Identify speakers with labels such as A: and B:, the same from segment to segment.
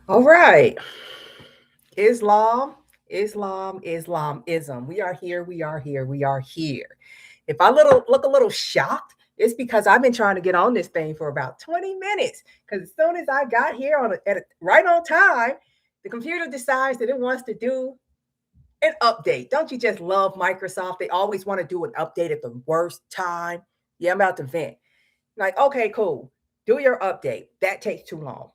A: All right. Islam, Islamism. We are here. We are here. We are here. If I look a little shocked, it's because I've been trying to get on this thing for about 20 minutes. Because as soon as I got here right on time, the computer decides that it wants to do an update. Don't you just love Microsoft? They always want to do an update at the worst time. Yeah, I'm about to vent. Like, okay, cool. Do your update. That takes too long.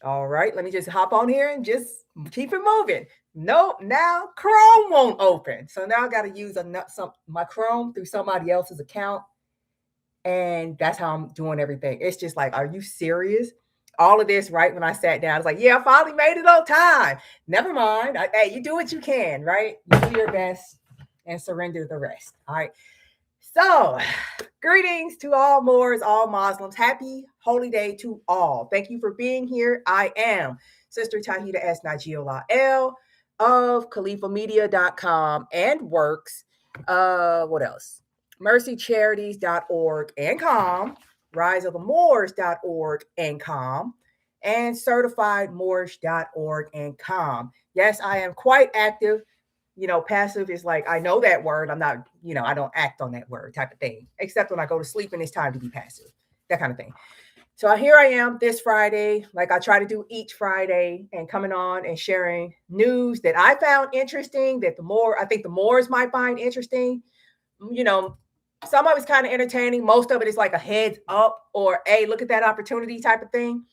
A: All right, let me just hop on here and just keep it moving. Nope, now Chrome won't open. So now I got to use my Chrome through somebody else's account. And that's how I'm doing everything. It's just like, are you serious? All of this right when I sat down, I was like, yeah, I finally made it on time. Never mind. Hey, you do what you can, right? You do your best and surrender the rest. All right. So, greetings to all Moors, all Muslims. Happy holy day to all. Thank you for being here. I am Sister Tahida S. Najiola L of CalifaMedia.com and works. What else? mrcicharities.org and com, riseofthemoors.org and com, and certifiedmoorish.org and com. Yes, I am quite active. Passive is like, I know that word. I'm not, I don't act on that word type of thing, except when I go to sleep and it's time to be passive, that kind of thing. So here I am this Friday, like I try to do each Friday, and coming on and sharing news that I found interesting, that I think the Moors might find interesting. You know, some of it's kind of entertaining. Most of it is like a heads up or, hey, look at that opportunity type of thing.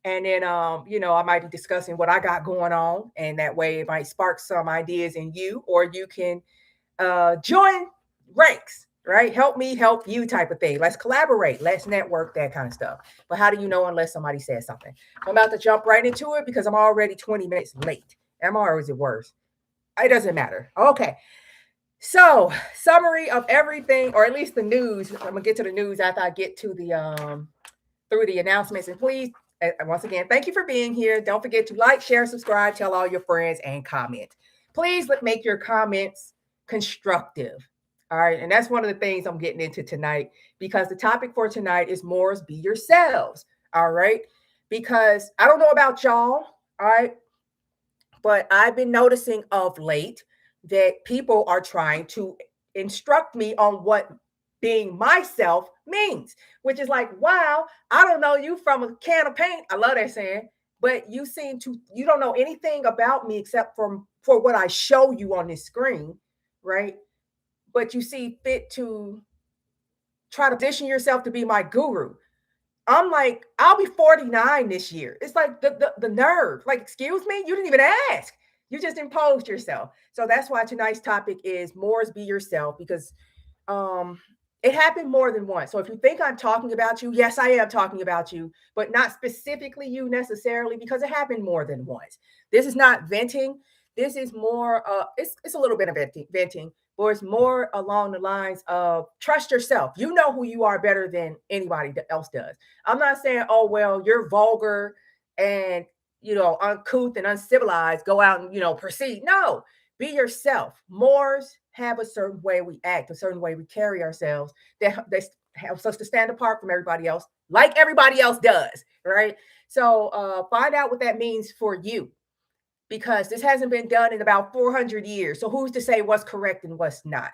A: And then, I might be discussing what I got going on, and that way it might spark some ideas in you, or you can join ranks, right? Help me help you type of thing. Let's collaborate, let's network, that kind of stuff. But how do you know unless somebody says something? I'm about to jump right into it because I'm already 20 minutes late. Am I, or is it worse? It doesn't matter. Okay. So, summary of everything, or at least the news. I'm gonna get to the news after I get to the through the announcements. And please, once again, thank you for being here. Don't forget to like, share, subscribe, tell all your friends, and comment. Please make your comments constructive. All right. And that's one of the things I'm getting into tonight, because the topic for tonight is Moors be yourselves. All right. Because I don't know about y'all. All right. But I've been noticing of late that people are trying to instruct me on what being myself means, which is like, wow, I don't know you from a can of paint. I love that saying, but you don't know anything about me except for what I show you on this screen, right? But you see fit to try to position yourself to be my guru. I'm like, I'll be 49 this year. It's like the nerve. Like, excuse me, you didn't even ask. You just imposed yourself. So that's why tonight's topic is Moors be yourself, because um it happened more than once. So if you think I'm talking about you, yes, I am talking about you, but not specifically you necessarily, because it happened more than once. This is not venting. This is more it's a little bit of venting, or it's more along the lines of trust yourself. You know who you are better than anybody else does. I'm not saying, oh, well, you're vulgar and, uncouth and uncivilized. Go out and, proceed. No, be yourself. Moors have a certain way we act, a certain way we carry ourselves that helps us to stand apart from everybody else, like everybody else does, right? So find out what that means for you, because this hasn't been done in about 400 years. So who's to say what's correct and what's not?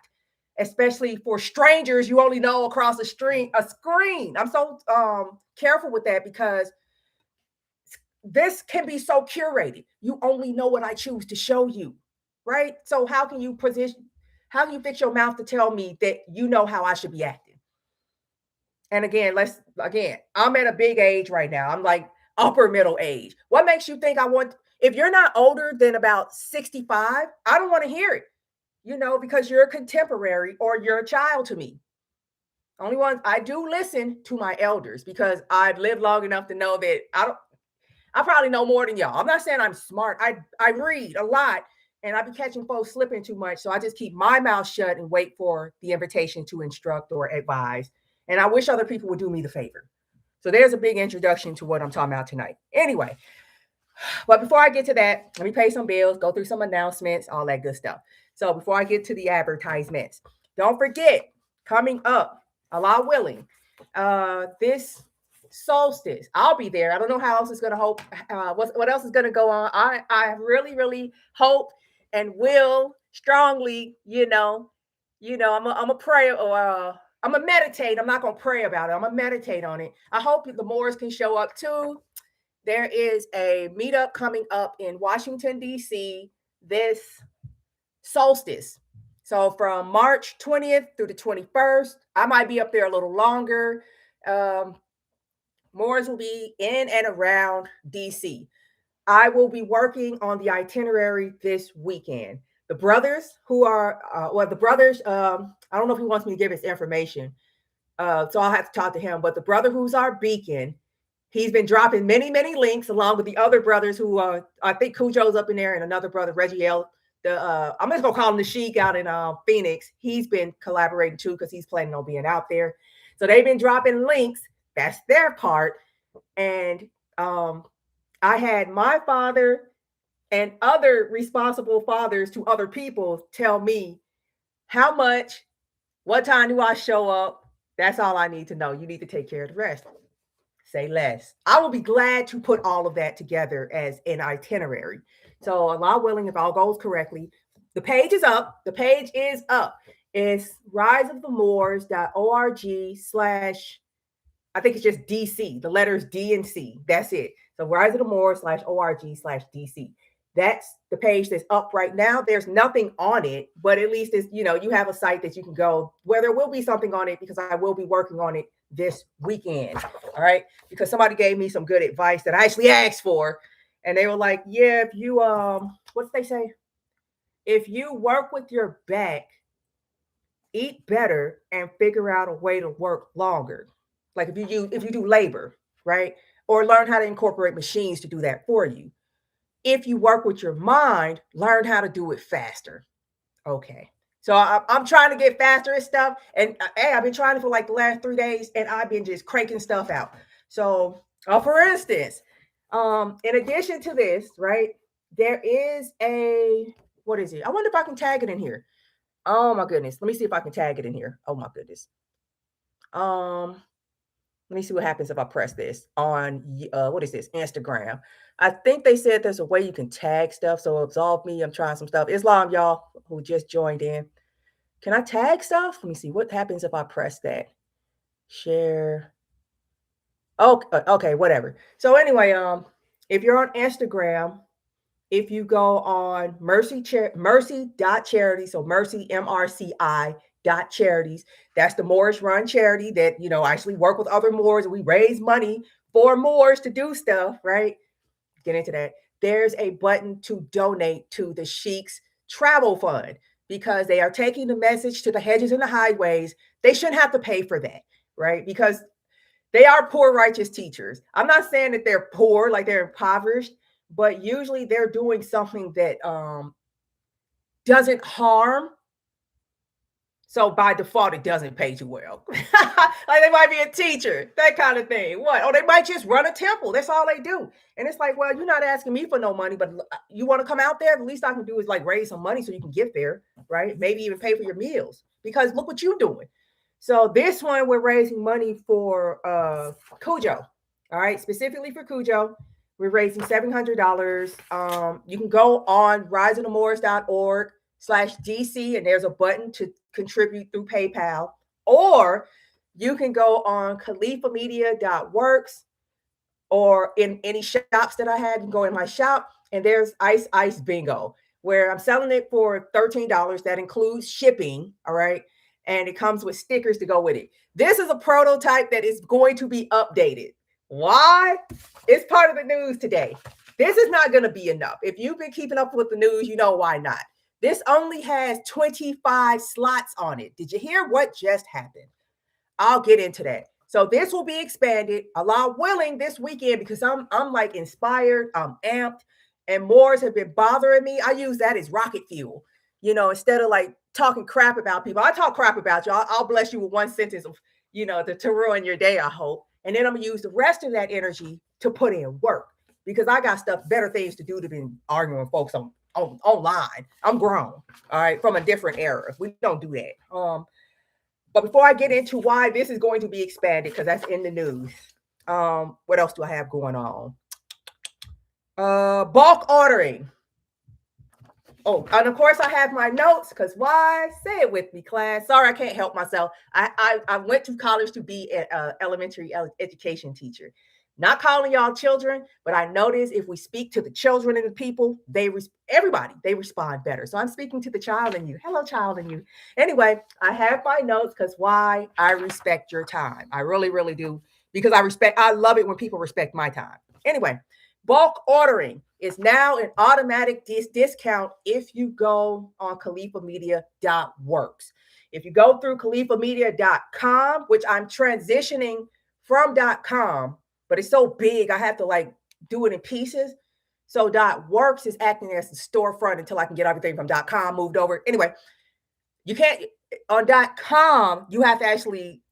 A: Especially for strangers you only know across a screen. I'm so careful with that, because this can be so curated. You only know what I choose to show you, right? So how can you fix your mouth to tell me that you know how I should be acting? And again, I'm at a big age right now. I'm like upper middle age. What makes you think if you're not older than about 65, I don't want to hear it, because you're a contemporary or you're a child to me. Only ones I do listen to my elders, because I've lived long enough to know that I probably know more than y'all. I'm not saying I'm smart. I read a lot, and I be catching folks slipping too much. So I just keep my mouth shut and wait for the invitation to instruct or advise. And I wish other people would do me the favor. So there's a big introduction to what I'm talking about tonight. Anyway, but before I get to that, let me pay some bills, go through some announcements, all that good stuff. So before I get to the advertisements, don't forget, coming up, Allah willing, this solstice. I'll be there. I don't know how else is going to hope. What else is going to go on? I really, really hope and will strongly, I'm a pray or I'm a meditate. I'm not going to pray about it. I'm going to meditate on it. I hope the Moors can show up too. There is a meetup coming up in Washington, D.C. this solstice. So from March 20th through the 21st, I might be up there a little longer. Moors will be in and around DC. I will be working on the itinerary this weekend. The brothers who are, I don't know if he wants me to give his information. So I'll have to talk to him. But the brother who's our beacon, he's been dropping many, many links along with the other brothers who I think Cujo's up in there and another brother, Reggie L. I'm just gonna call him the Sheik out in Phoenix. He's been collaborating too because he's planning on being out there. So they've been dropping links. That's their part. And I had my father and other responsible fathers to other people tell me how much, what time do I show up? That's all I need to know. You need to take care of the rest. Say less. I will be glad to put all of that together as an itinerary. So Allah willing, if all goes correctly, the page is up. The page is up. It's riseofthemoors.org/ I think it's just DC, the letters D and C. That's it. So riseofthemoors.org/DC. That's the page that's up right now. There's nothing on it, but at least it's, you have a site that you can go where there will be something on it because I will be working on it this weekend. All right. Because somebody gave me some good advice that I actually asked for. And they were like, yeah, if you, what did they say? If you work with your back, eat better and figure out a way to work longer. Like if you do labor, right? Or learn how to incorporate machines to do that for you. If you work with your mind, learn how to do it faster. Okay. So I'm trying to get faster at stuff. And hey, I've been trying it for like the last 3 days and I've been just cranking stuff out. So for instance, in addition to this, right, there is what is it? I wonder if I can tag it in here. Oh my goodness. Let me see if I can tag it in here. Oh my goodness. Let me see what happens if I press this on, what is this? Instagram. I think they said there's a way you can tag stuff. So absolve me. I'm trying some stuff. Islam, y'all, who just joined in. Can I tag stuff? Let me see what happens if I press that. Share. Okay, whatever. So anyway, if you're on Instagram, if you go on mercy.charities, so mercy, MRCI.charities, that's the Moorish run charity that, actually work with other Moors and we raise money for Moors to do stuff, right? Get into that. There's a button to donate to the Sheik's travel fund because they are taking the message to the hedges and the highways. They shouldn't have to pay for that, right? Because they are poor, righteous teachers. I'm not saying that they're poor, like they're impoverished, but usually they're doing something that doesn't harm. So by default, it doesn't pay too well. Like they might be a teacher, that kind of thing. What? Or they might just run a temple. That's all they do. And it's like, well, you're not asking me for no money, but you want to come out there? The least I can do is like raise some money so you can get there, right? Maybe even pay for your meals because look what you're doing. So this one, we're raising money for Cujo. All right, specifically for Cujo. We're raising $700. You can go on riseofthemoors.org/DC and there's a button to contribute through PayPal, or you can go on califamedia.works or in any shops that I have. You can go in my shop and there's Ice Bingo where I'm selling it for $13. That includes shipping. All right. And it comes with stickers to go with it. This is a prototype that is going to be updated. Why? It's part of the news today. This is not going to be enough. If you've been keeping up with the news, you know why not. This only has 25 slots on it. Did you hear what just happened? I'll get into that. So this will be expanded, Allah willing, this weekend because I'm like inspired, I'm amped, and Moors have been bothering me. I use that as rocket fuel, instead of like talking crap about people. I talk crap about you. I'll bless you with one sentence of, to ruin your day, I hope. And then I'm going to use the rest of that energy to put in work because I got better things to do than be arguing with folks online. I'm grown, all right, from a different era. We don't do that. But before I get into why this is going to be expanded, because that's in the news, What else do I have going on? Bulk ordering. Oh, and of course I have my notes, because why? Say it with me, class. Sorry, I can't help myself. I went to college to be an elementary education teacher. Not calling y'all children, but I notice if we speak to the children and the people, everybody, they respond better. So I'm speaking to the child in you. Hello, child in you. Anyway, I have my notes, because why? I respect your time. I really, really do, because I love it when people respect my time. Anyway, bulk ordering is now an automatic discount if you go on CalifaMedia.works. If you go through CalifaMedia.com, which I'm transitioning from .com, but it's so big, I have to like do it in pieces. So .works is acting as the storefront until I can get everything from .com moved over. Anyway, you can't, on .com, you have to actually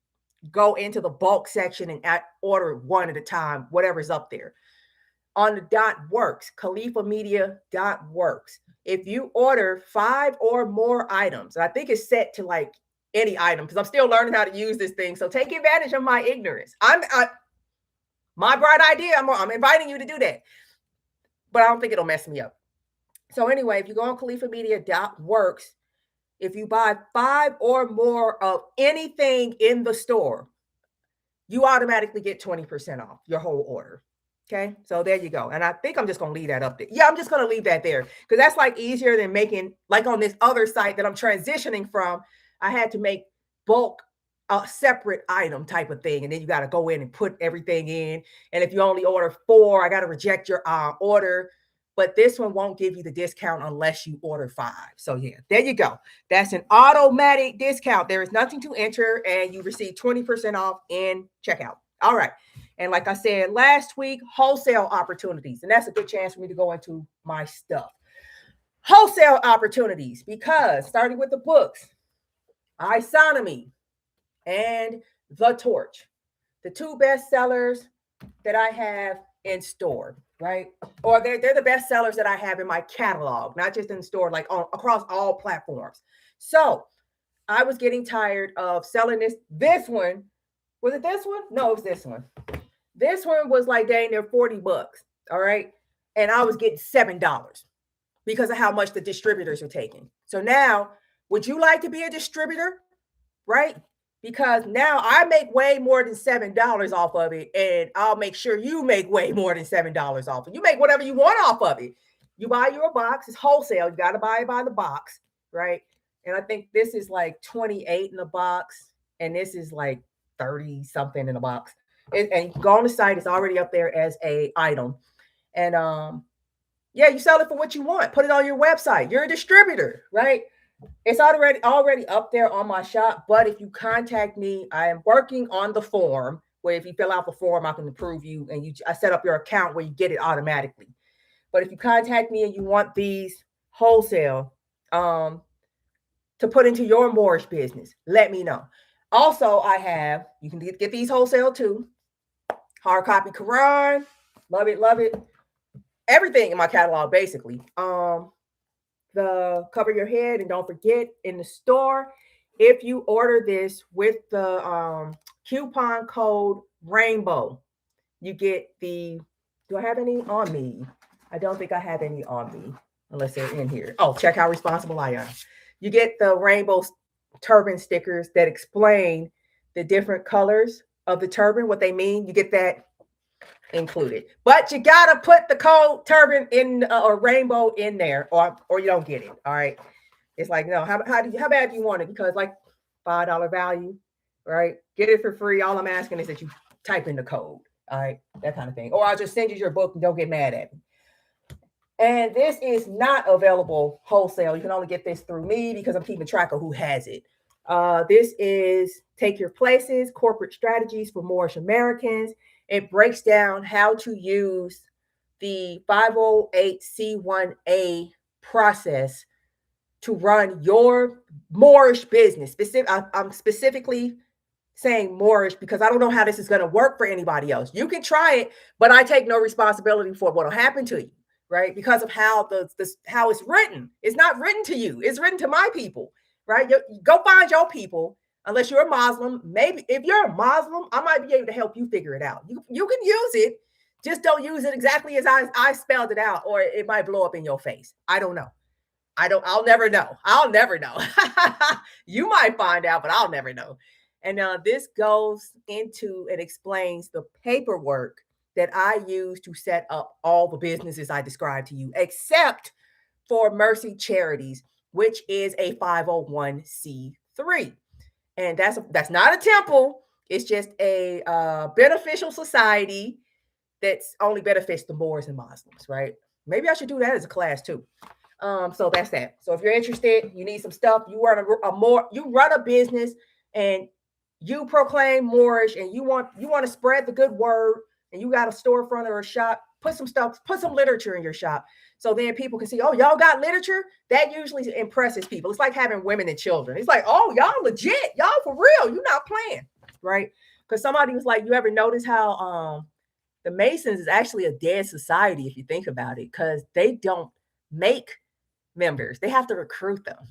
A: go into the bulk section and order one at a time, whatever's up there. On the .works, CalifaMedia.works, if you order 5 or more items, and I think it's set to like any item, because I'm still learning how to use this thing, so take advantage of my ignorance. My bright idea, I'm inviting you to do that, but I don't think it'll mess me up. So anyway, if you go on CalifaMedia.works, if you buy 5 or more of anything in the store, you automatically get 20% off your whole order. Okay, so there you go. And I think I'm just going to leave that up there. Yeah, I'm just going to leave that there, because that's like easier than making, like on this other site that I'm transitioning from, I had to make bulk a separate item type of thing. And then you got to go in and put everything in. And if you only order 4, I got to reject your order. But this one won't give you the discount unless you order 5. So yeah, there you go. That's an automatic discount. There is nothing to enter, and you receive 20% off in checkout. All right. And like I said last week, wholesale opportunities. And that's a good chance for me to go into my stuff. Wholesale opportunities, because starting with the books, Isonomi and The Torch, the 2 best sellers that I have in store, right? Or they're the best sellers that I have in my catalog, not just in store, like across all platforms. So I was getting tired of selling this one. Was it this one? No, it was this one. This one was like dang near $40. All right. And I was getting $7 because of how much the distributors are taking. So now, would you like to be a distributor? Right? Because now I make way more than $7 off of it. And I'll make sure you make way more than $7 off of it. You make whatever you want off of it. You buy your box, it's wholesale. You got to buy it by the box. Right? And I think this is like 28 in the box. And this is like 30 something in the box. And you go on the site, it's already up there as a item. And yeah, you sell it for what you want. Put it on your website. You're a distributor, right? It's already up there on my shop. But if you contact me, I am working on the form where if you fill out the form, I can approve you, and I set up your account where you get it automatically. But if you contact me and you want these wholesale to put into your Moorish business, let me know. Also, you can get these wholesale too. Hard copy Quran, love it. Everything in my catalog, basically. The cover your head, and don't forget, in the store, if you order this with the coupon code Rainbow, you get do I have any on me? I don't think I have any on me unless they're in here. Oh, check how responsible I am. You get the rainbow turban stickers that explain the different colors of the turban, what they mean. You get that included, but you gotta put the code turban in or rainbow in there, or you don't get it. All right, it's like, no, how bad do you want it? Because like $5 value, right? Get it for free. All I'm asking is that you type in the code. All right, that kind of thing. Or I'll just send you your book and don't get mad at me. And this is not available wholesale. You can only get this through me because I'm keeping track of who has it. This is Take Your Places, Corporate Strategies for Moorish Americans. It breaks down how to use the 508c1a process to run your Moorish business. I'm specifically saying Moorish because I don't know how this is going to work for anybody else. You can try it, but I take no responsibility for what will happen to you, right? Because of how how it's written. It's not written to you. It's written to my people, right? Go find your people. unless you're a Muslim. Maybe if you're a Muslim, I might be able to help you figure it out. You can use it, just don't use it exactly as I spelled it out, or it might blow up in your face. I don't know. I'll never know. I'll never know. You might find out, but I'll never know. And this goes into and explains the paperwork that I use to set up all the businesses I described to you, except for Mercy Charities, which is a 501c3. And that's not a temple. It's just a beneficial society that's only benefits the Moors and Muslims, right? Maybe I should do that as a class too. So that's that. So if you're interested, you need some stuff, you run a business and you proclaim Moorish and you want to spread the good word and you got a storefront or a shop, put some literature in your shop. So then people can see, oh, y'all got literature? That usually impresses people. It's like having women and children. It's like, oh, y'all legit. Y'all for real. You're not playing, right? Because somebody was like, you ever notice how the Masons is actually a dead society if you think about it, because they don't make members. They have to recruit them.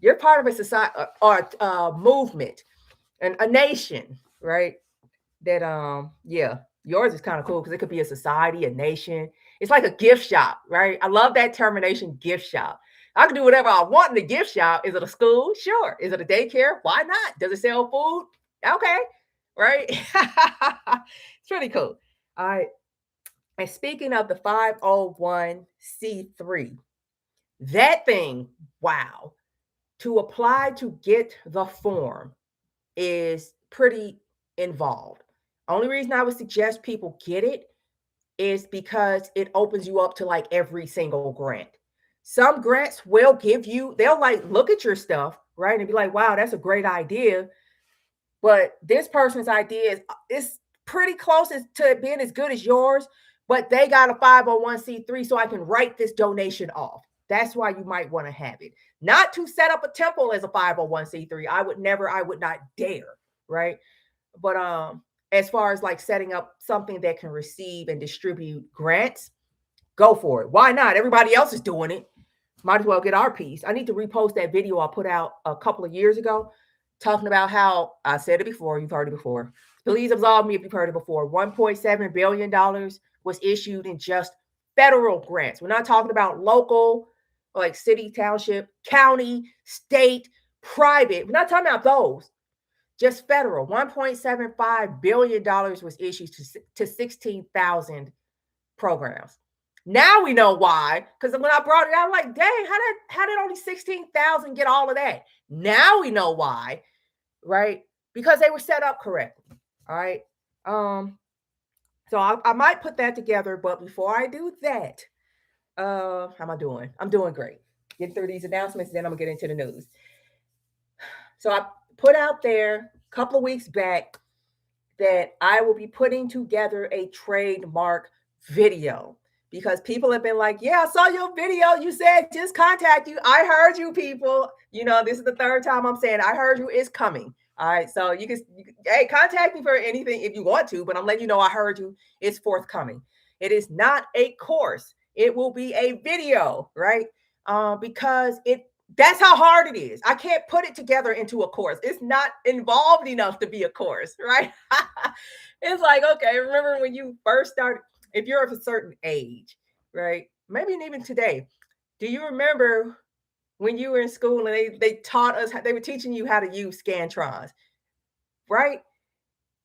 A: You're part of a society or a movement and a nation, right? That yeah, yours is kind of cool because it could be a society, a nation. It's like a gift shop, right? I love that termination, gift shop. I can do whatever I want in the gift shop. Is it a school? Sure. Is it a daycare? Why not? Does it sell food? Okay, right? It's pretty cool. All right. And speaking of the 501c3, that thing, wow, to apply to get the form is pretty involved. Only reason I would suggest people get it is because it opens you up to like every single grant. Some grants will give you, they'll like look at your stuff, right? And be like, wow, that's a great idea. But this person's idea is pretty close to being as good as yours, but they got a 501c3, so I can write this donation off. That's why you might want to have it. Not to set up a temple as a 501c3. I would not dare, right? But as far as like setting up something that can receive and distribute grants, go for it. Why not? Everybody else is doing it. Might as well get our piece. I need to repost that video I put out a couple of years ago talking about how I said it before. You've heard it before. Please absolve me if you've heard it before. $1.7 billion was issued in just federal grants. We're not talking about local, like city, township, county, state, private. We're not talking about those. Just federal. $1.75 billion was issued to 16,000 programs. Now we know why, because when I brought it out, I'm like, dang, how did only 16,000 get all of that? Now we know why, right? Because they were set up correctly. All right. So I might put that together, but before I do that, how am I doing? I'm doing great. Getting through these announcements, then I'm gonna get into the news. So I put out there a couple of weeks back that I will be putting together a trademark video because people have been like, yeah, I saw your video. You said just contact you. I heard you, people. You know, this is the third time I'm saying I heard you. It's coming. All right. So you can hey, contact me for anything if you want to, but I'm letting you know I heard you. It's forthcoming. It is not a course. It will be a video, right? Because that's how hard it is. I can't put it together into a course. It's not involved enough to be a course, right? It's like, okay, remember when you first started, if you're of a certain age, right? Maybe even today, do you remember when you were in school and they taught us, they were teaching you how to use Scantrons, right?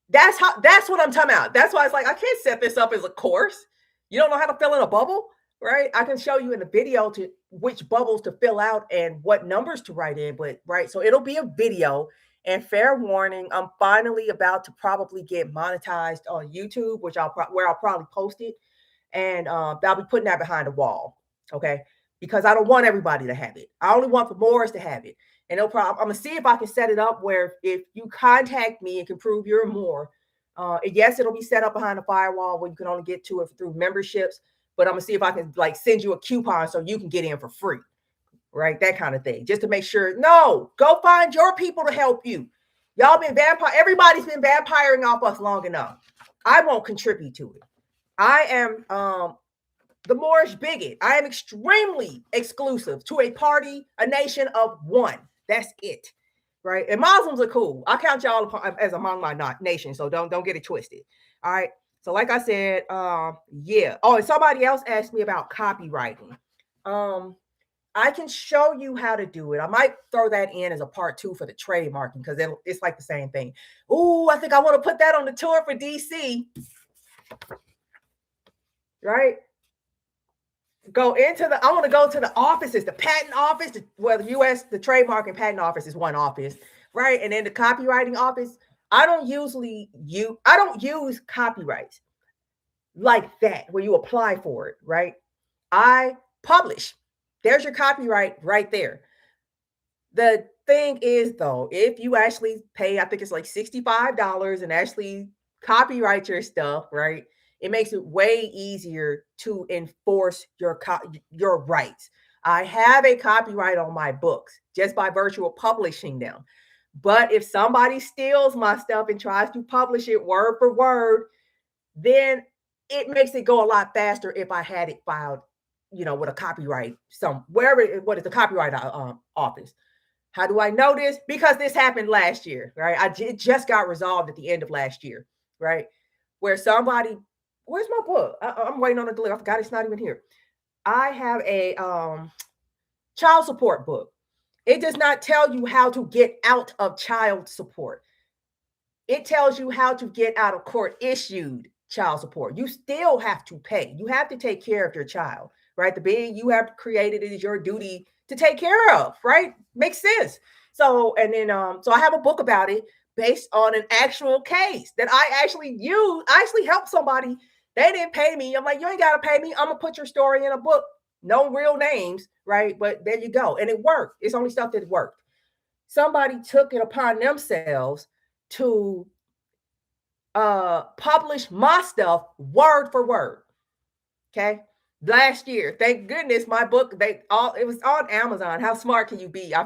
A: That's what I'm talking about. That's why it's like, I can't set this up as a course. You don't know how to fill in a bubble, right? I can show you in the video to which bubbles to fill out and what numbers to write in, but right. So it'll be a video, and fair warning, I'm finally about to probably get monetized on YouTube, which where I'll probably post it. And I'll be putting that behind a wall. Okay. Because I don't want everybody to have it. I only want the Moors to have it. And I'm gonna see if I can set it up where if you contact me and can prove you're a Moor, yes, it'll be set up behind a firewall where you can only get to it through memberships. But I'm gonna see if I can like send you a coupon so you can get in for free, right? That kind of thing, just to make sure. No, go find your people to help you. Y'all been everybody's been vampiring off us long enough. I won't contribute to it. I am the Moorish bigot. I am extremely exclusive to a party, a nation of one. That's it. right? And Muslims are cool. I count y'all as among my nation, so don't get it twisted. All right. So like I said, yeah. Oh, and somebody else asked me about copywriting. I can show you how to do it. I might throw that in as a part 2 for the trademarking because it's like the same thing. Oh, I think I want to put that on the tour for DC. Right? I want to go to the offices, the patent office, the US, the trademark and patent office is one office, right? And then the copywriting office. I don't use copyrights like that where you apply for it, right? I publish. There's your copyright right there. The thing is, though, if you actually pay, I think it's like $65 and actually copyright your stuff, right? It makes it way easier to enforce your rights. I have a copyright on my books just by virtue of publishing them. But if somebody steals my stuff and tries to publish it word for word, then it makes it go a lot faster if I had it filed, with a copyright what is the copyright office. How do I know this? Because this happened last year, right? It just got resolved at the end of last year, right? Where somebody, where's my book? I'm waiting on it to deliver. I forgot it's not even here. I have a child support book. It does not tell you how to get out of child support. It tells you how to get out of court issued child support. You still have to pay. You have to take care of your child, right? The being you have created, it is your duty to take care of, right? Makes sense. So, and then, so I have a book about it based on an actual case that I actually used. I actually helped somebody. They didn't pay me. I'm like, you ain't got to pay me. I'm going to put your story in a book. No real names, right? But there you go. And it worked. It's only stuff that worked. Somebody took it upon themselves to publish my stuff word for word. Okay. Last year, thank goodness, my book, it was on Amazon. How smart can you be? I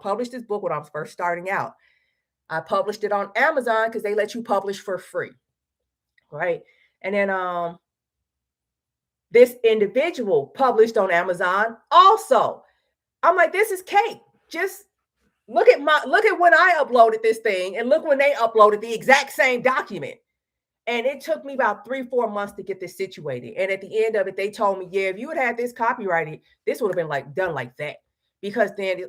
A: published this book when I was first starting out. I published it on Amazon because they let you publish for free. Right. And then this individual published on Amazon also. I'm like, this is cake. Just look at when I uploaded this thing and look when they uploaded the exact same document. And it took me about 3-4 months to get this situated. And at the end of it, they told me, yeah, if you had this copyrighted, this would have been done like that. Because then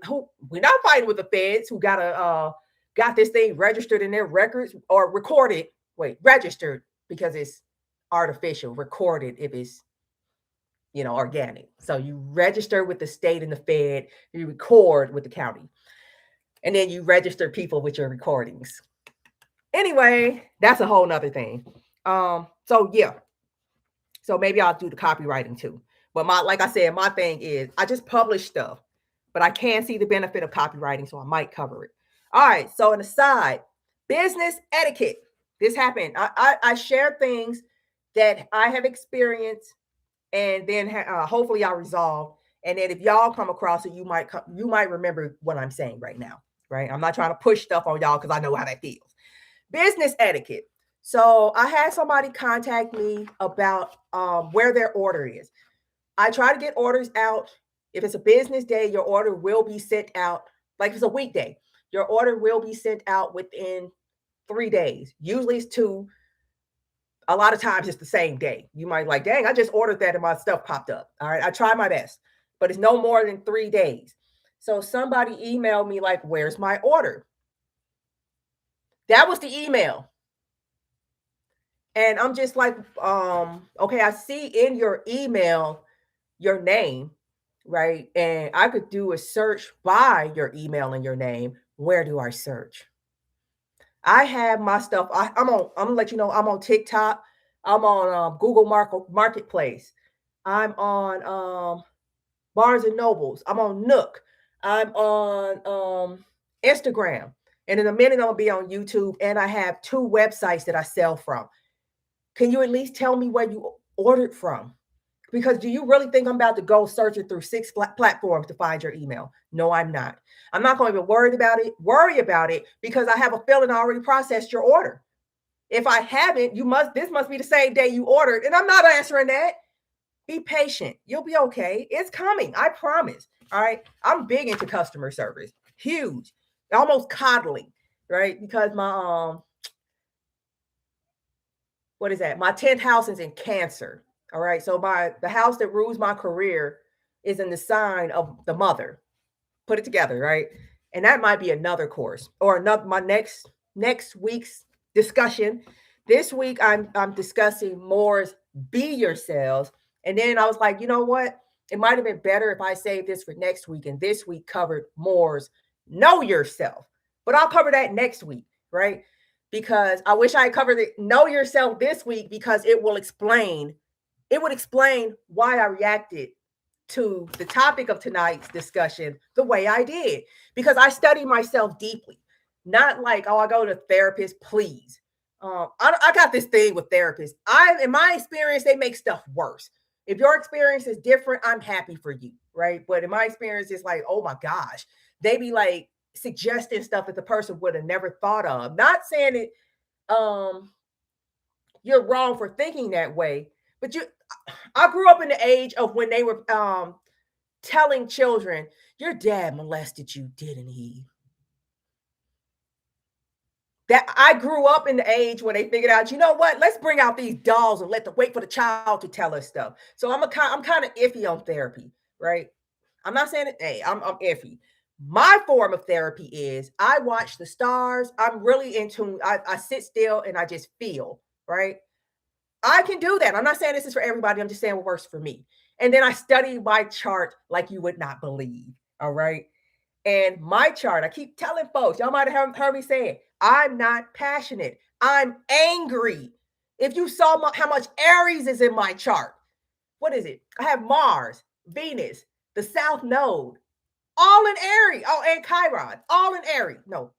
A: we're not fighting with the feds who got this thing registered in their records or recorded. Registered because it's artificial, recorded if it's organic. So you register with the state and the Fed, you record with the county. And then you register people with your recordings. Anyway, that's a whole nother thing. So yeah. So maybe I'll do the copywriting too. But like I said, my thing is I just publish stuff, but I can see the benefit of copywriting, so I might cover it. All right. So an aside, business etiquette. This happened. I share things that I have experienced, and then hopefully I'll resolve. And then if y'all come across it, you might remember what I'm saying right now. Right? I'm not trying to push stuff on y'all because I know how that feels. Business etiquette. So I had somebody contact me about where their order is. I try to get orders out. If it's a business day, your order will be sent out. Like if it's a weekday, your order will be sent out within 3 days. Usually it's 2. A lot of times it's the same day. You might like, dang, I just ordered that and my stuff popped up. All right, I try my best, but it's no more than 3 days. So somebody emailed me like, where's my order? That was the email. And I'm just like, okay, I see in your email your name, right? And I could do a search by your email and your name. Where do I search? I have my stuff. I'm gonna let you know, I'm on TikTok. I'm on Google Marketplace. I'm on Barnes and Nobles. I'm on Nook. I'm on Instagram. And in a minute, I'm going to be on YouTube. And I have 2 websites that I sell from. Can you at least tell me where you ordered from? Because do you really think I'm about to go searching through 6 platforms to find your email? No, I'm not. I'm not going to be worry about it because I have a feeling I already processed your order. If I haven't, this must be the same day you ordered. And I'm not answering that. Be patient. You'll be okay. It's coming. I promise. All right. I'm big into customer service. Huge. almost coddling, right? Because my what is that? My 10th house is in Cancer. All right. So the house that rules my career is in the sign of the mother. Put it together, right? And that might be another course or another my next week's discussion. This week I'm discussing Moore's Be Yourselves. And then I was like, you know what? It might have been better if I saved this for next week. And this week covered Moore's Know Yourself. But I'll cover that next week, right? Because I wish I had covered the Know Yourself this week because it would explain why I reacted to the topic of tonight's discussion the way I did, because I study myself deeply. Not like, oh, I go to therapist, please. I got this thing with therapists. In my experience, they make stuff worse. If your experience is different, I'm happy for you, right? But in my experience, it's like, oh my gosh, they be like suggesting stuff that the person would have never thought of. Not saying it, you're wrong for thinking that way, but I grew up in the age of when they were telling children, your dad molested you, didn't he? That I grew up in the age when they figured out, you know what? Let's bring out these dolls and wait for the child to tell us stuff. So I'm kind of iffy on therapy, right? I'm not saying it. Hey, I'm iffy. My form of therapy is I watch the stars. I'm really in tune. I sit still and I just feel, right? I can do that. I'm not saying this is for everybody. I'm just saying what works for me. And then I study my chart like you would not believe. All right. And my chart, I keep telling folks, y'all might have heard me say it. I'm not passionate. I'm angry. If you saw how much Aries is in my chart, what is it? I have Mars, Venus, the South Node, all in Aries. Oh, and Chiron, all in Aries. No,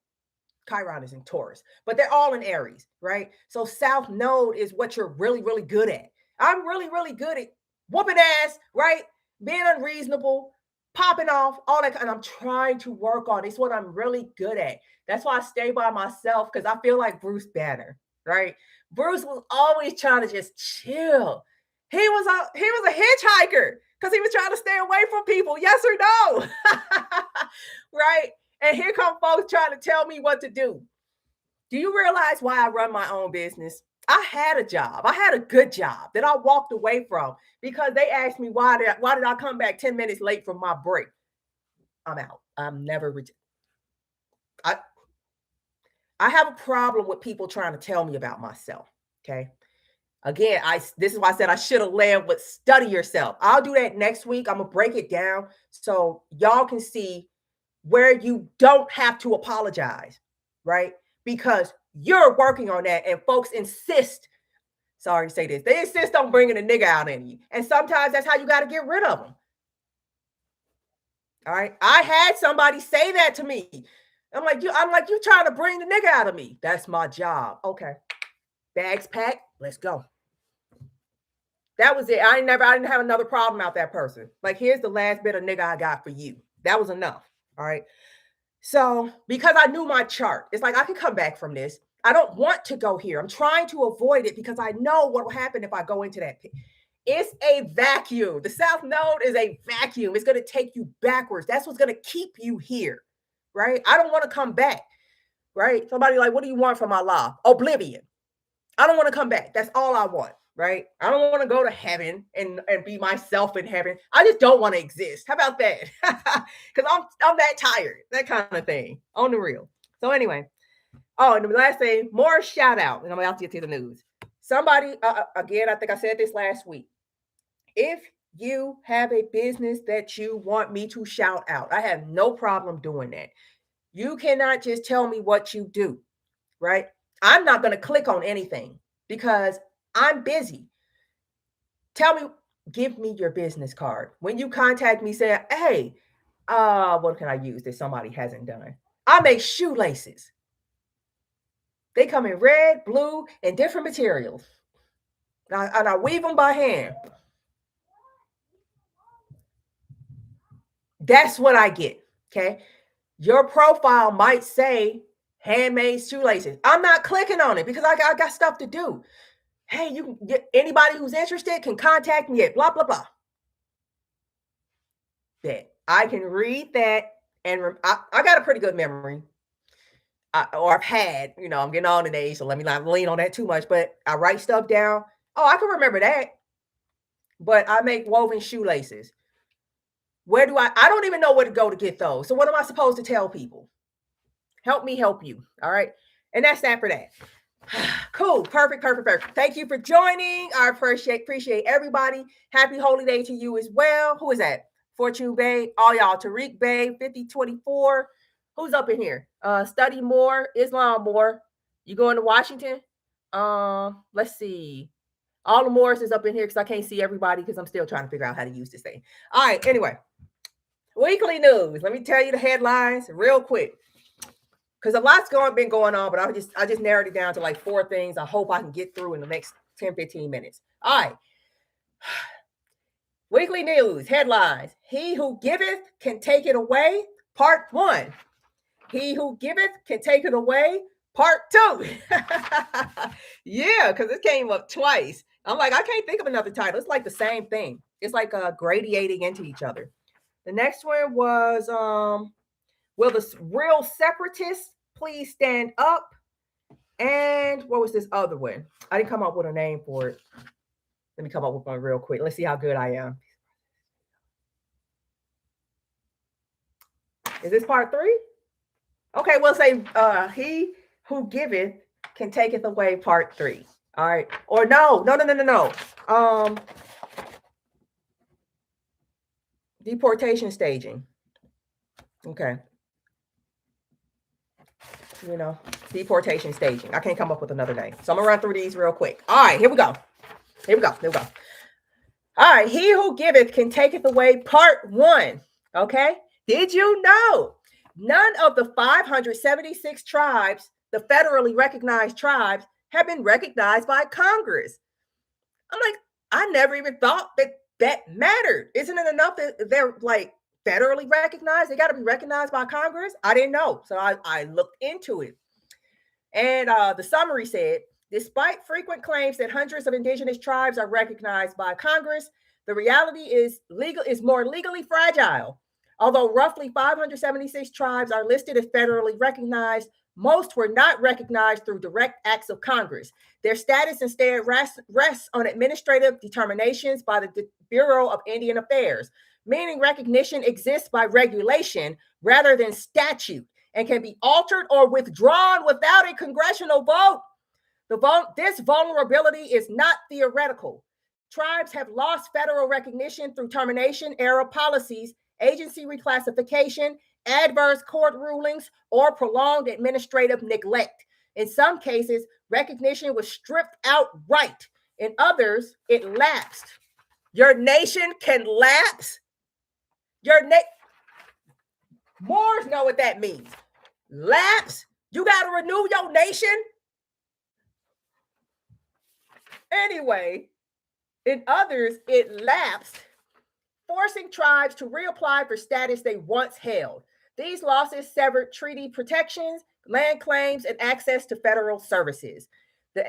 A: Chiron is in Taurus, but they're all in Aries, right? So South Node is what you're really, really good at. I'm really, really good at whooping ass, right? Being unreasonable, popping off, all that. And I'm trying to work on it. It's what I'm really good at. That's why I stay by myself because I feel like Bruce Banner, right? Bruce was always trying to just chill. He was a hitchhiker because he was trying to stay away from people. Yes or no? Right? And here come folks trying to tell me what to do. Do you realize why I run my own business? I had a job. I had a good job that I walked away from because they asked me why did I come back 10 minutes late from my break? I'm out. I'm never I I have a problem with people trying to tell me about myself. Okay. Again, this is why I said I should have led with study yourself. I'll do that next week. I'm gonna break it down so y'all can see where you don't have to apologize, right? Because you're working on that, and folks insist. Sorry to say this, they insist on bringing a nigga out in you, and sometimes that's how you got to get rid of them. All right, I had somebody say that to me. I'm like, you trying to bring the nigga out of me? That's my job. Okay, bags packed. Let's go. That was it. I didn't have another problem out that person. Like, here's the last bit of nigga I got for you. That was enough. All right. So, because I knew my chart, it's like I can come back from this. I don't want to go here. I'm trying to avoid it because I know what will happen if I go into that pit. It's a vacuum. The South Node is a vacuum. It's going to take you backwards. That's what's going to keep you here, right? I don't want to come back, right? Somebody like, what do you want from Allah? Oblivion. I don't want to come back. That's all I want, right? I don't want to go to heaven and be myself in heaven. I just don't want to exist. How about that? Because I'm that tired, that kind of thing, on the real. So anyway, and the last thing, more shout out, and I'm about to get to the news. Somebody, again, I think I said this last week. If you have a business that you want me to shout out, I have no problem doing that. You cannot just tell me what you do, right? I'm not going to click on anything because I'm busy. Give me your business card. When you contact me saying, hey, what can I use that somebody hasn't done? I make shoelaces. They come in red, blue, and different materials. And I weave them by hand. That's what I get. Okay. Your profile might say handmade shoelaces. I'm not clicking on it because I got stuff to do. Hey, you can get anybody who's interested can contact me at blah, blah, blah. That I can read that. And I got a pretty good memory. or I've had, I'm getting on in age, so let me not lean on that too much, but I write stuff down. Oh, I can remember that. But I make woven shoelaces. Where do I don't even know where to go to get those. So what am I supposed to tell people? Help me help you. All right. And that's that for that. Cool. Perfect. Thank you for joining. I appreciate everybody. Happy holy day to you as well. Who is that? Fortune Bay. All y'all. Tariq Bay, 5024. Who's up in here? Study Moor, Islam Moor. You going to Washington? Let's see. All the Moors is up in here because I can't see everybody because I'm still trying to figure out how to use this thing. All right. Anyway, weekly news. Let me tell you the headlines real quick because a lot's been going on, but I just narrowed it down to like 4 things. I hope I can get through in the next 10-15 minutes. All right. Weekly news headlines. He who giveth can take it away. Part 1. He who giveth can take it away. Part 2. Yeah, because it came up twice. I'm like, I can't think of another title. It's like the same thing. It's like gradiating into each other. The next one was, will the real separatists please stand up? And what was this other one? I didn't come up with a name for it. Let me come up with one real quick. Let's see how good I am. Is this part 3? Okay, we'll say he who giveth can taketh away, part 3. All right. Or no. Deportation staging. Okay. Deportation staging. I can't come up with another name. So I'm going to run through these real quick. All right, here we go. All right. He who giveth can taketh away, part 1. Okay. Did you know none of the 576 tribes, the federally recognized tribes, have been recognized by Congress? I'm like, I never even thought that mattered. Isn't it enough that they're like federally recognized? They got to be recognized by Congress? I didn't know. So I looked into it. And the summary said, despite frequent claims that hundreds of indigenous tribes are recognized by Congress, the reality is more legally fragile. Although roughly 576 tribes are listed as federally recognized, most were not recognized through direct acts of Congress. Their status instead rests on administrative determinations by the Bureau of Indian Affairs, meaning recognition exists by regulation rather than statute and can be altered or withdrawn without a congressional vote. This vulnerability is not theoretical. Tribes have lost federal recognition through termination era policies, agency reclassification, adverse court rulings, or prolonged administrative neglect. In some cases, recognition was stripped outright. In others, it lapsed. Your nation can lapse? Moors know what that means. Lapse? You got to renew your nation? Anyway, in others, it lapsed, forcing tribes to reapply for status they once held. These losses severed treaty protections, land claims, and access to federal services.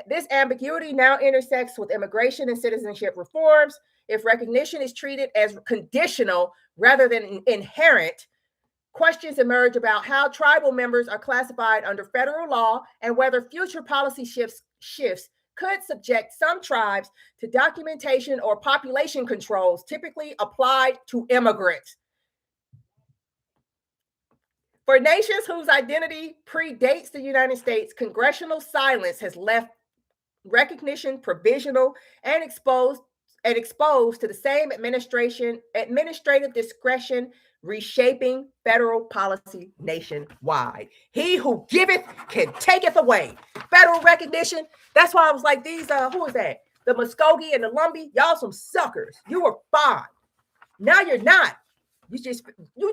A: This ambiguity now intersects with immigration and citizenship reforms. If recognition is treated as conditional rather than inherent, questions emerge about how tribal members are classified under federal law and whether future policy shifts could subject some tribes to documentation or population controls typically applied to immigrants. For nations whose identity predates the United States, congressional silence has left recognition provisional and exposed to the same administrative discretion, reshaping federal policy nationwide. He who giveth can taketh away. Federal recognition. That's why I was like, these, who is that? The Muskogee and the Lumbee, y'all some suckers. You were fine. Now you're not. You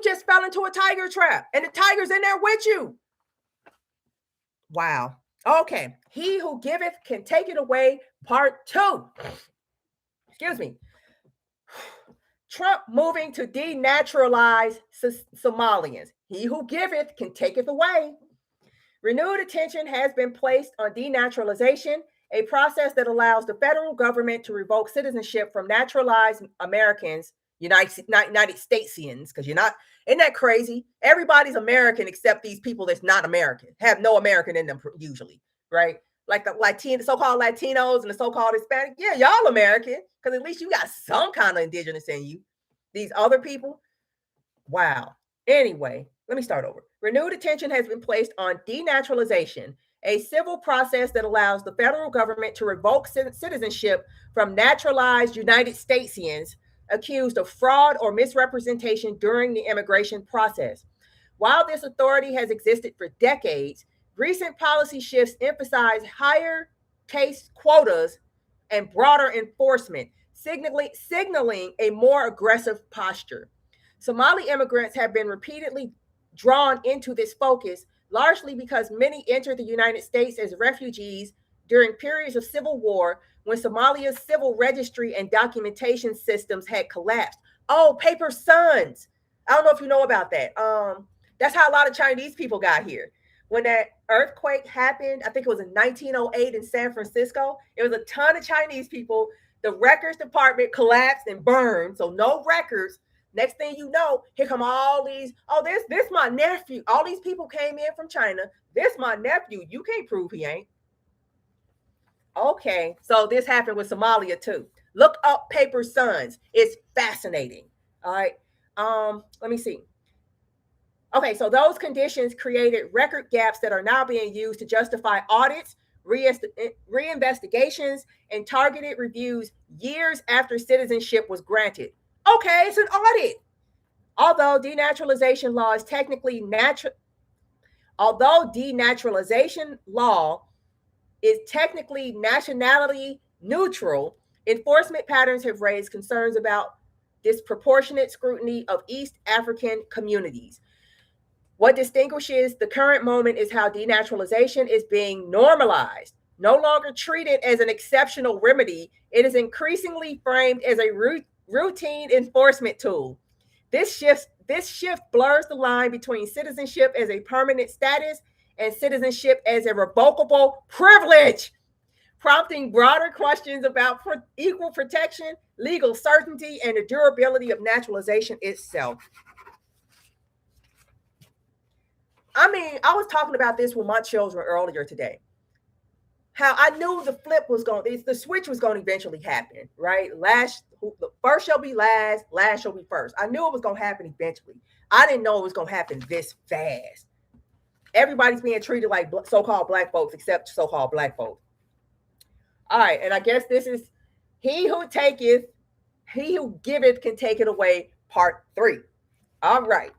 A: just fell into a tiger trap, and the tiger's in there with you. Wow. Okay. He who giveth can take it away, part 2. Excuse me. Trump moving to denaturalize Somalians. He who giveth can taketh away. Renewed attention has been placed on denaturalization, a process that allows the federal government to revoke citizenship from naturalized Americans, United Statesians, because you're not, Isn't that crazy? Everybody's American except these people that's not American, have no American in them usually, right? Like the so-called Latinos and the so-called Hispanic. Yeah, y'all American because at least you got some kind of indigenous in you. These other people, wow. Anyway, let me start over. Renewed attention has been placed on denaturalization, a civil process that allows the federal government to revoke citizenship from naturalized United Statesians accused of fraud or misrepresentation during the immigration process. While this authority has existed for decades, recent policy shifts emphasize higher case quotas and broader enforcement, signaling a more aggressive posture. Somali immigrants have been repeatedly drawn into this focus, largely because many entered the United States as refugees during periods of civil war when Somalia's civil registry and documentation systems had collapsed. Oh, paper sons. I don't know if you know about that. That's how a lot of Chinese people got here. When that earthquake happened, I think it was in 1908 in San Francisco, it was a ton of Chinese people. The records department collapsed and burned, so no records. Next thing you know, here come all these. Oh, this my nephew. All these people came in from China. This my nephew. You can't prove he ain't. Okay, so this happened with Somalia too. Look up Paper Sons. It's fascinating. All right. Let me see. Okay, so those conditions created record gaps that are now being used to justify audits, reinvestigations, and targeted reviews years after citizenship was granted. Okay, it's an audit. Although denaturalization law is technically although denaturalization law is technically nationality neutral, enforcement patterns have raised concerns about disproportionate scrutiny of East African communities. What distinguishes the current moment is how denaturalization is being normalized. No longer treated as an exceptional remedy, it is increasingly framed as a routine enforcement tool. This shift blurs the line between citizenship as a permanent status and citizenship as a revocable privilege, prompting broader questions about equal protection, legal certainty, and the durability of naturalization itself. I mean, I was talking about this with my children earlier today. How I knew the flip was going, the switch was going to eventually happen, right? First shall be last, last shall be first. I knew it was going to happen eventually. I didn't know it was going to happen this fast. Everybody's being treated like so-called black folks, except so-called black folks. All right, and I guess this is he who taketh, he who giveth can take it away, part 3. All right.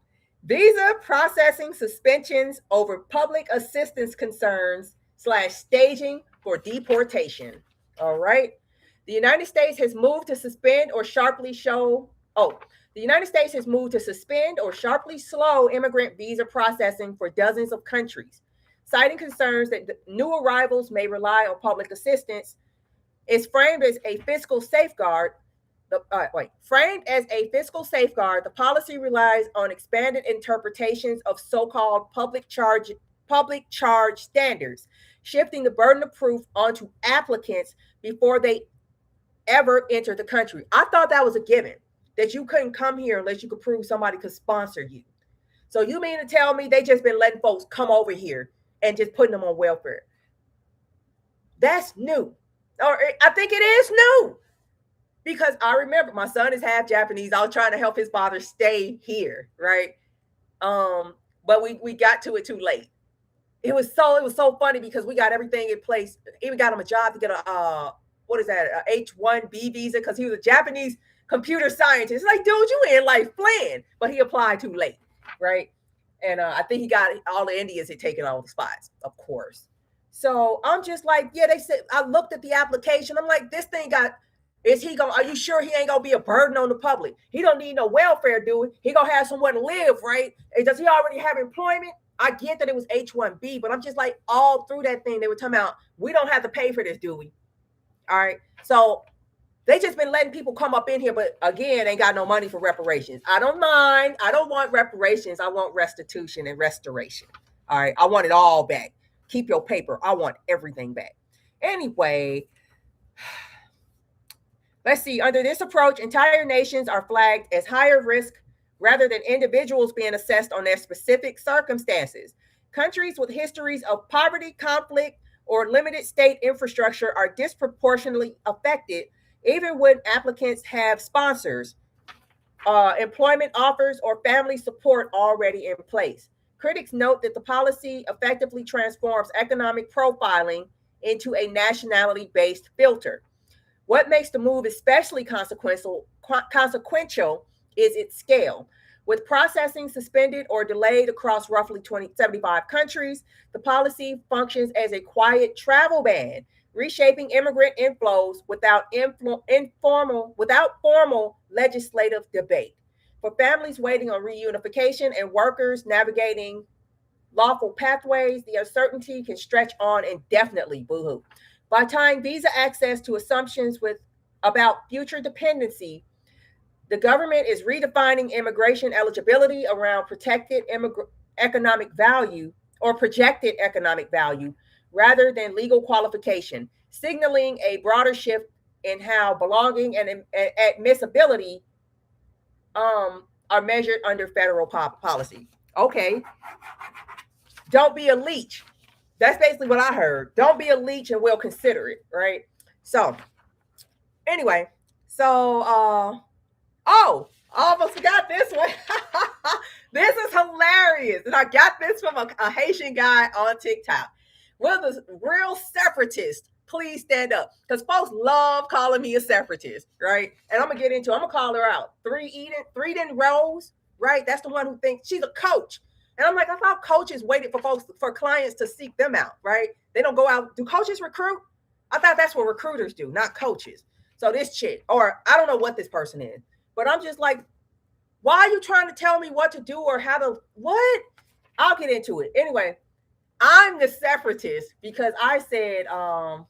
A: Visa processing suspensions over public assistance concerns / staging for deportation. All right. The United States has moved to suspend or sharply slow immigrant visa processing for dozens of countries, citing concerns that new arrivals may rely on public assistance. Is framed as a fiscal safeguard. Framed as a fiscal safeguard, the policy relies on expanded interpretations of so-called public charge standards, shifting the burden of proof onto applicants before they ever enter the country. I thought that was a given, that you couldn't come here unless you could prove somebody could sponsor you. So you mean to tell me they just been letting folks come over here and just putting them on welfare? That's new. Or I think it is new. Because I remember my son is half Japanese. I was trying to help his father stay here, right? But we got to it too late. It was so funny because we got everything in place. Even got him a job to get a H-1B visa because he was a Japanese computer scientist. Like, dude, you in like Flynn, but he applied too late, right? And I think he got all the Indians had taken all the spots, of course. So I'm just like, yeah, they said, I looked at the application. I'm like, this thing got. Are you sure he ain't gonna be a burden on the public? He don't need no welfare, do it. He gonna have somewhere to live, right? And does he already have employment? I get that it was H-1B, but I'm just like, all through that thing, they were talking about, we don't have to pay for this, do we? All right. So they just been letting people come up in here, but again, ain't got no money for reparations. I don't mind. I don't want reparations. I want restitution and restoration. All right. I want it all back. Keep your paper. I want everything back. Anyway, let's see. Under this approach, entire nations are flagged as higher risk rather than individuals being assessed on their specific circumstances. Countries with histories of poverty, conflict, or limited state infrastructure are disproportionately affected, even when applicants have sponsors, employment offers, or family support already in place. Critics note that the policy effectively transforms economic profiling into a nationality based filter. What makes the move especially consequential is its scale. With processing suspended or delayed across roughly 75 countries, the policy functions as a quiet travel ban, reshaping immigrant inflows without formal legislative debate. For families waiting on reunification and workers navigating lawful pathways, the uncertainty can stretch on indefinitely. Boohoo. By tying visa access to assumptions about future dependency, the government is redefining immigration eligibility around economic value or projected economic value rather than legal qualification, signaling a broader shift in how belonging and admissibility are measured under federal policy. Okay, don't be a leech. That's basically what I heard. Don't be a leech and we'll consider it, right? So, anyway, so oh, I almost forgot this one. This is hilarious. And I got this from a Haitian guy on TikTok. Will the real separatist please stand up? Because folks love calling me a separatist, right? And I'm going to call her out. Three Eden Rose, right? That's the one who thinks she's a coach. And I'm like, I thought coaches waited for clients to seek them out, right? They don't go out. Do coaches recruit? I thought that's what recruiters do, not coaches. So this chick, or I don't know what this person is, but I'm just like, why are you trying to tell me what to do or how to, what? I'll get into it. Anyway, I'm the separatist because I said, I'm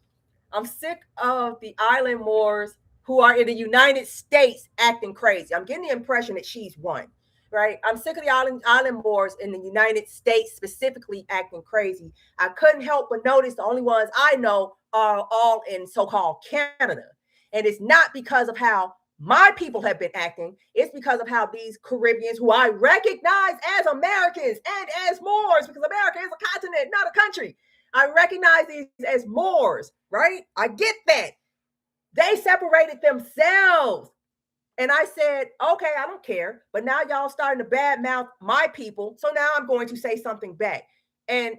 A: sick of the island Moors who are in the United States acting crazy. I'm getting the impression that she's one, right? I'm sick of the island Moors in the United States specifically acting crazy. I couldn't help but notice the only ones I know are all in so-called Canada. And it's not because of how my people have been acting. It's because of how these Caribbeans, who I recognize as Americans and as Moors, because America is a continent, not a country. I recognize these as Moors, right? I get that. They separated themselves. And I said, okay, I don't care. But now y'all starting to badmouth my people. So now I'm going to say something back. And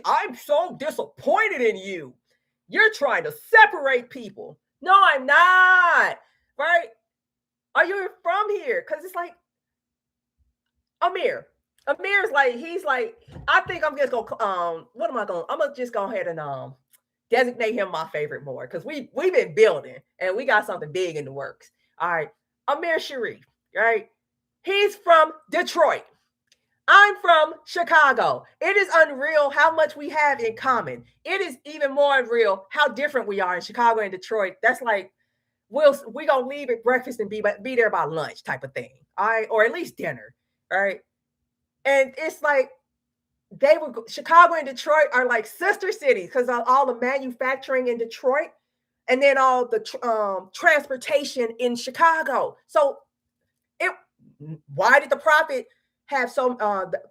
A: I'm so disappointed in you. You're trying to separate people. No, I'm not. Right? Are you from here? Because it's like, Amir's like, he's like, I think I'm just gonna I'm gonna just go ahead and designate him my favorite Moor because we've been building and we got something big in the works. All right. Amir Sharif, right? He's from Detroit. I'm from Chicago. It is unreal how much we have in common. It is even more unreal how different we are in Chicago and Detroit. That's like, we gonna leave at breakfast and be there by lunch type of thing. All right, or at least dinner. All right. And it's like Chicago and Detroit are like sister cities because of all the manufacturing in Detroit and then all the transportation in Chicago. So why did the prophet have some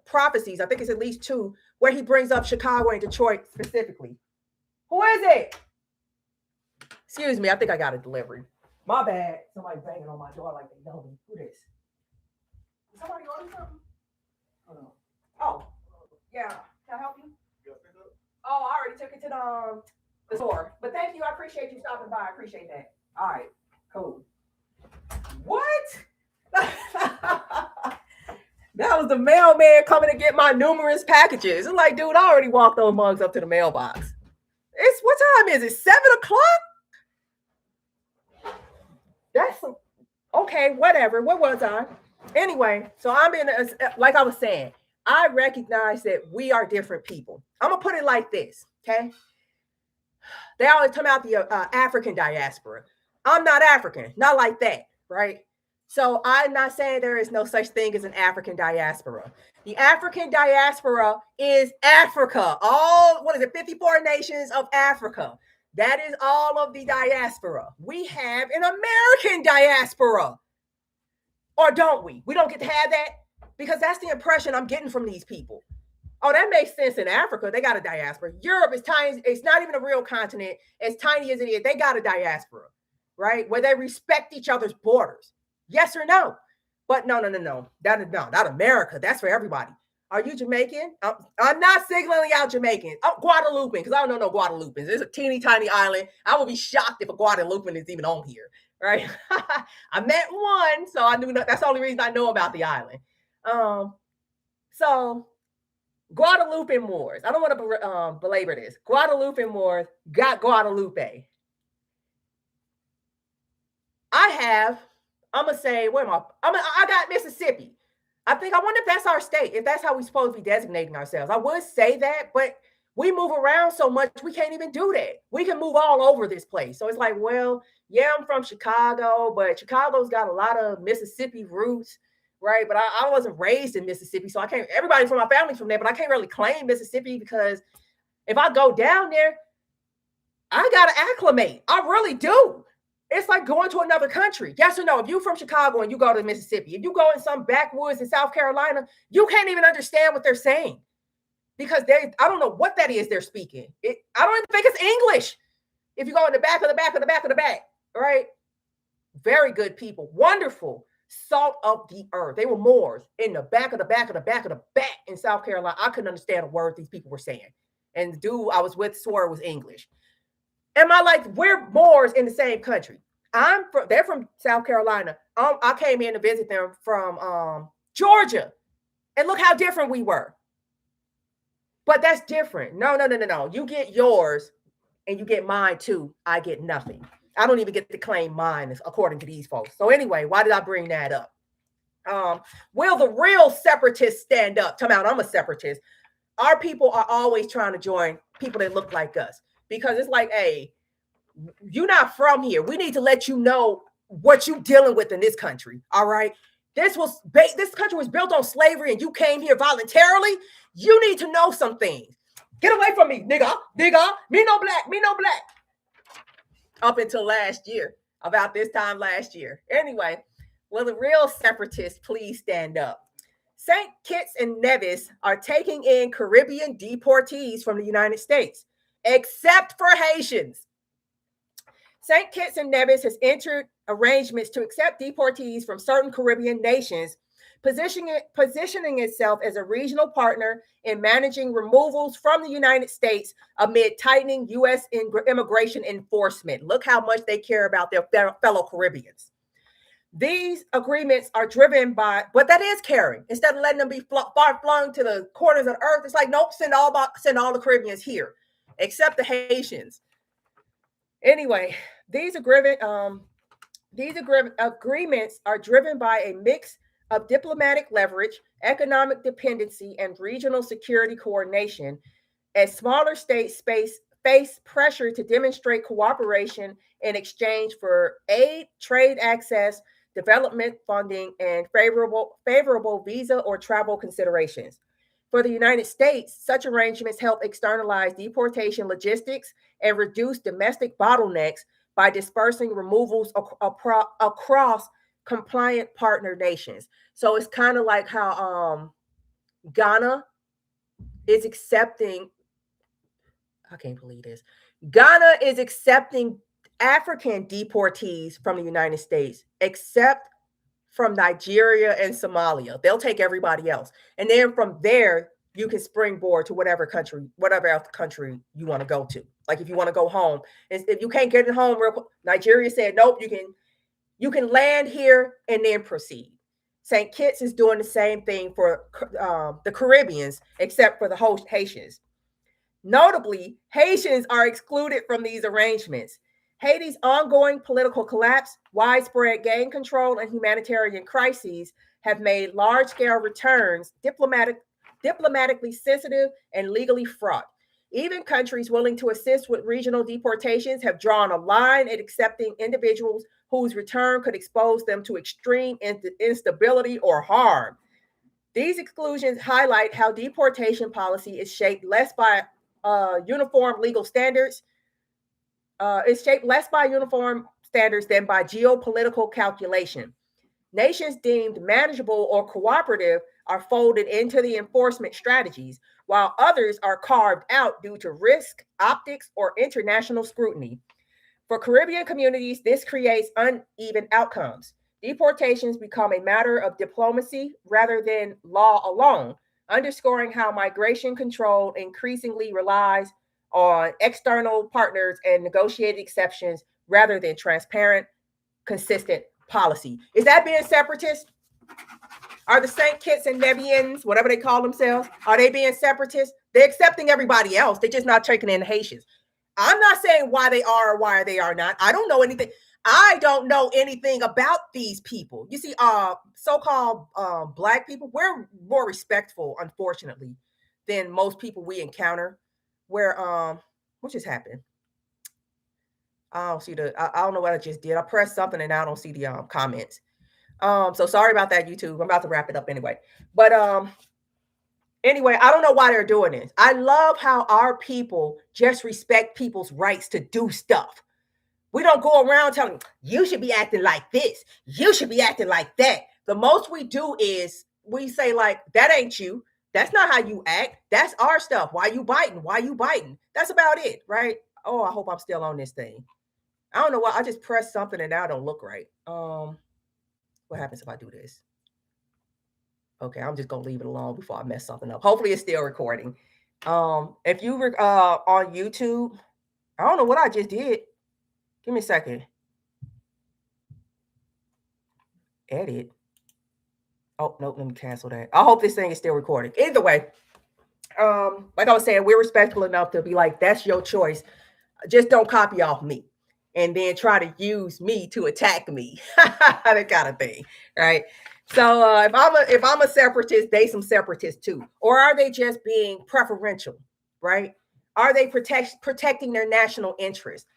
A: prophecies? I think it's at least two where he brings up Chicago and Detroit specifically. Who is it? Excuse me, I think I got a delivery. My bad. Somebody banging on my door like they know me. Who this? Is somebody order something? Oh, yeah. Can I help you? Oh, I already took it to the store. But thank you. I appreciate you stopping by. I appreciate that. All right. Cool. What? That was the mailman coming to get my numerous packages. It's like, dude, I already walked those mugs up to the mailbox. What time is it? 7 o'clock? That's okay, whatever. What was I? Anyway, so like I was saying, I recognize that we are different people. I'm going to put it like this, okay? They always talk about the African diaspora. I'm not African, not like that, right? So I'm not saying there is no such thing as an African diaspora. The African diaspora is Africa. 54 nations of Africa. That is all of the diaspora. We have an American diaspora. Or don't we? We don't get to have that? Because that's the impression I'm getting from these people. Oh, that makes sense in Africa. They got a diaspora. Europe is tiny. It's not even a real continent. As tiny as it is, they got a diaspora, right? Where they respect each other's borders. Yes or no? But no. Not America. That's for everybody. Are you Jamaican? I'm not signaling out Jamaicans. Oh, Guadeloupean, because I don't know no Guadeloupans. It's a teeny tiny island. I would be shocked if a Guadeloupean is even on here, right? I met one, so I knew that's the only reason I know about the island. So Guadalupe Moors. I don't want to belabor this. Guadalupe Moors got Guadalupe. I'm going to say, where am I got Mississippi. I wonder if that's our state, if that's how we're supposed to be designating ourselves. I would say that, but we move around so much, we can't even do that. We can move all over this place. So it's like, well, yeah, I'm from Chicago, but Chicago's got a lot of Mississippi roots, right? But I wasn't raised in Mississippi, so I can't, everybody from my family's from there, but I can't really claim Mississippi because if I go down there, I got to acclimate. I really do. It's like going to another country. Yes or no? If you're from Chicago and you go to Mississippi, if you go in some backwoods in South Carolina, you can't even understand what they're saying because I don't know what that is they're speaking. I don't even think it's English. If you go in the back of the back of the back of the back, right? Very good people. Wonderful. Salt of the earth. They were Moors in the back of the back of the back of the back in South Carolina. I couldn't understand a word these people were saying. And the dude I was with swore it was English. Am I like, we're Moors in the same country? They're from South Carolina. I came in to visit them from Georgia. And look how different we were. But that's different. No. You get yours and you get mine too. I get nothing. I don't even get to claim mine according to these folks. So anyway, why did I bring that up? Will the real separatists stand up? Come out, I'm a separatist. Our people are always trying to join people that look like us. Because it's like, hey, you're not from here. We need to let you know what you're dealing with in this country. All right. This country was built on slavery and you came here voluntarily. You need to know some things. Get away from me, nigga. Me no black. Up until last year, about this time last year. Anyway, will the real separatists please stand up? St. Kitts and Nevis are taking in Caribbean deportees from the United States, except for Haitians. St. Kitts and Nevis has entered arrangements to accept deportees from certain Caribbean nations, positioning itself as a regional partner in managing removals from the United States amid tightening U.S. immigration enforcement. Look how much they care about their fellow Caribbeans. These agreements are driven by, but that is caring. Instead of letting them be flung to the corners of the earth, it's like, nope, send all the Caribbeans here, except the Haitians. Anyway, these agreements are driven by a mix of diplomatic leverage, economic dependency, and regional security coordination, as smaller states face pressure to demonstrate cooperation in exchange for aid, trade access, development funding, and favorable visa or travel considerations. For the United States, such arrangements help externalize deportation logistics and reduce domestic bottlenecks by dispersing removals across compliant partner nations. So it's kind of like how Ghana is accepting, I can't believe this. Ghana is accepting African deportees from the United States, except from Nigeria and Somalia. They'll take everybody else. And then from there, you can springboard to whatever else country you want to go to. Like if you want to go home, if you can't get it home real quick, Nigeria said, nope, you can land here and then proceed. St. Kitts is doing the same thing for the Caribbeans, except for the Haitians. Notably, Haitians are excluded from these arrangements. Haiti's ongoing political collapse, widespread gang control, and humanitarian crises have made large-scale returns diplomatically sensitive and legally fraught. Even countries willing to assist with regional deportations have drawn a line at accepting individuals whose return could expose them to extreme instability or harm. These exclusions highlight how deportation policy is shaped less by uniform legal standards. It's shaped less by uniform standards than by geopolitical calculation. Nations deemed manageable or cooperative are folded into the enforcement strategies, while others are carved out due to risk, optics, or international scrutiny. For Caribbean communities, this creates uneven outcomes. Deportations become a matter of diplomacy rather than law alone, underscoring how migration control increasingly relies on external partners and negotiated exceptions rather than transparent, consistent policy. Is that being separatist? Are the St. Kitts and Nevians, whatever they call themselves, are they being separatists? They're accepting everybody else. They're just not taking in the Haitians. I'm not saying why they are or why they are not. I don't know anything. I don't know anything about these people. You see, so-called Black people, we're more respectful, unfortunately, than most people we encounter. Where what just happened? I don't see I don't know what I just did. I pressed something and I don't see the comments. So sorry about that, YouTube. I'm about to wrap it up anyway. But anyway, I don't know why they're doing this. I love how our people just respect people's rights to do stuff. We don't go around telling you should be acting like this. You should be acting like that. The most we do is we say like, that ain't you. That's not how you act. That's our stuff. Why you biting? Why you biting? That's about it, right? Oh, I hope I'm still on this thing. I don't know why. I just pressed something and now it don't look right. What happens if I do this? Okay, I'm just gonna leave it alone before I mess something up. Hopefully it's still recording. If you were on YouTube, I don't know what I just did. Give me a second. Edit. Oh, nope, let me cancel that. I hope this thing is still recording. Either way, like I was saying, we're respectful enough to be like, that's your choice. Just don't copy off me. And then try to use me to attack me. That kind of thing. Right. So if I'm a separatist, they some separatists too. Or are they just being preferential? Right? Are they protecting their national interest?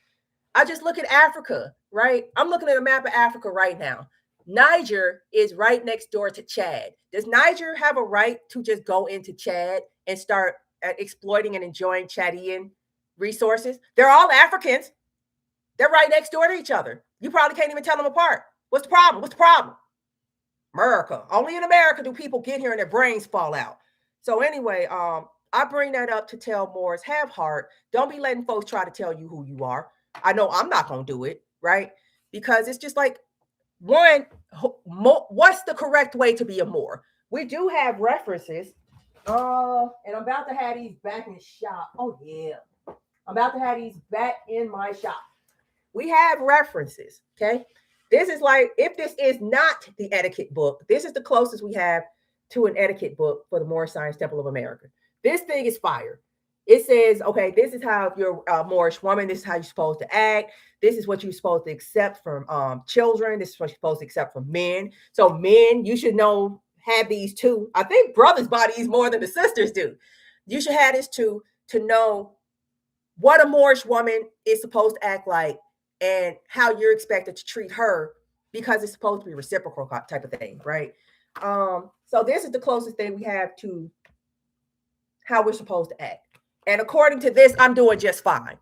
A: I just look at Africa, right? I'm looking at a map of Africa right now. Niger is right next door to Chad. Does Niger have a right to just go into Chad and start exploiting and enjoying Chadian resources? They're all Africans. They're right next door to each other. You probably can't even tell them apart. What's the problem? What's the problem? America. Only in America do people get here and their brains fall out. So anyway, I bring that up to tell Moors, have heart. Don't be letting folks try to tell you who you are. I know I'm not going to do it, right? Because it's just like, one, what's the correct way to be a Moor? We do have references. And I'm about to have these back in shop. Oh, yeah. I'm about to have these back in my shop. We have references, okay? This is like, if this is not the etiquette book, this is the closest we have to an etiquette book for the Moorish Science Temple of America. This thing is fire. It says, okay, this is how you're a Moorish woman. This is how you're supposed to act. This is what you're supposed to accept from children. This is what you're supposed to accept from men. So men, you should know, have these too. I think brothers buy these more than the sisters do. You should have this too, to know what a Moorish woman is supposed to act like and how you're expected to treat her, because it's supposed to be reciprocal type of thing, right? So this is the closest thing we have to how we're supposed to act. And according to this, I'm doing just fine.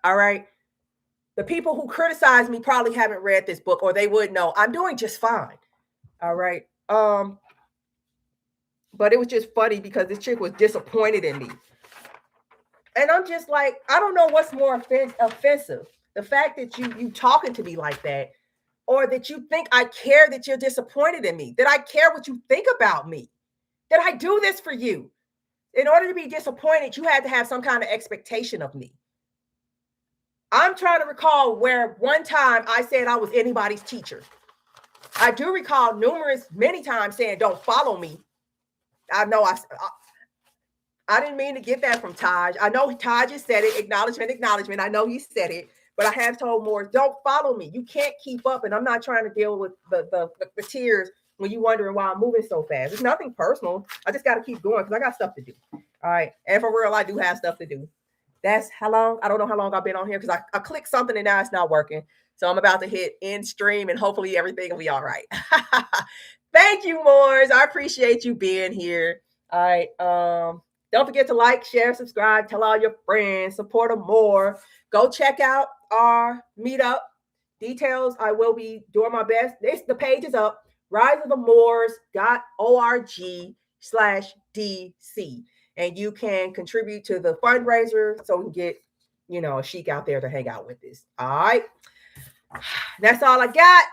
A: All right. The people who criticize me probably haven't read this book, or they would know I'm doing just fine. All right. But it was just funny because this chick was disappointed in me. And I'm just like, I don't know what's more offensive. The fact that you talking to me like that, or that you think I care that you're disappointed in me, that I care what you think about me, that I do this for you. In order to be disappointed, you had to have some kind of expectation of me. I'm trying to recall where one time I said I was anybody's teacher. I do recall many times saying, don't follow me. I know I didn't mean to get that from Taj. I know Taj just said it, acknowledgement. I know he said it, but I have told Moors, don't follow me. You can't keep up. And I'm not trying to deal with the tears when you're wondering why I'm moving so fast. It's nothing personal. I just got to keep going because I got stuff to do. All right. And for real, I do have stuff to do. That's how long? I don't know how long I've been on here because I clicked something and now it's not working. So I'm about to hit end stream and hopefully everything will be all right. Thank you, Moors. I appreciate you being here. All right. Don't forget to like, share, subscribe, tell all your friends, support them more. Go check out our meetup details. I will be doing my best. The page is up. riseofthemoors.org/DC. And you can contribute to the fundraiser so we can get, a sheik out there to hang out with us. All right. That's all I got.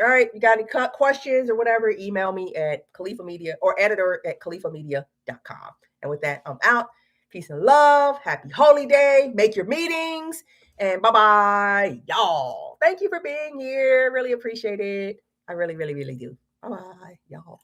A: All right. You got any questions or whatever, email me at Califa Media or editor@califamedia.com. And with that, I'm out. Peace and love. Happy holy day. Make your meetings. And bye-bye, y'all. Thank you for being here. Really appreciate it. I really, really, really do. Bye-bye, y'all.